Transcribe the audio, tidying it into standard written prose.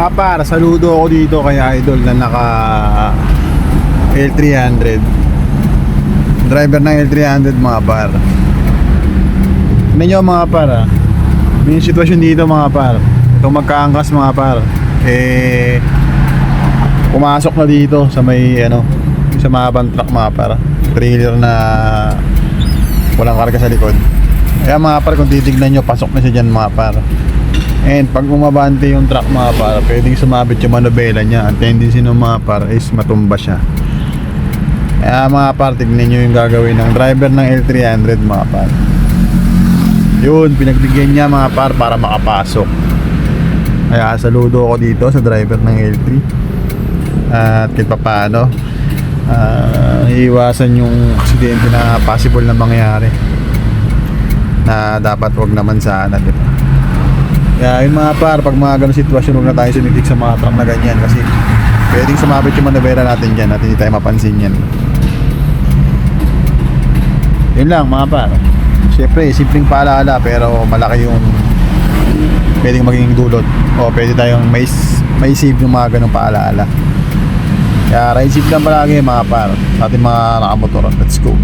Mga par, saludo ako dito kay Idol na naka L300. Driver ng L300 mga par. Tignan nyo mga par ha. May sitwasyon dito mga par. Itong magkaangkas mga par, pumasok na dito sa may sa mahabang truck mga par. Trailer na walang karga sa likod. Kaya mga par, kung titignan nyo, pasok na siya dyan mga par. And pag umabante yung truck mga par, pwedeng sumabit yung manobela niya. Ang tendency ng mga par is matumba siya. Kaya mga par, tignan nyo yung gagawin ng driver ng L300 mga par. Yun, pinagbigyan niya mga par para makapasok. Kaya saludo ako dito sa driver ng L3. At kahit paano iiwasan yung aksidente na possible na mangyari, na dapat wag naman sana, diba? Kaya yung mga par, pag mga ganun sitwasyon, huwag na tayo sumitig sa mga truck na ganyan, kasi pwedeng sumabit yung manobela natin dyan at hindi tayo mapansin yan. Yun lang mga par. Siyempre, simpleng paalala pero malaki yung pwedeng maging dulot, o pwede tayong may save yung mga ganung paalala. Kaya ride safe lang palagi mga par sa ating mga nakamotor. Let's go.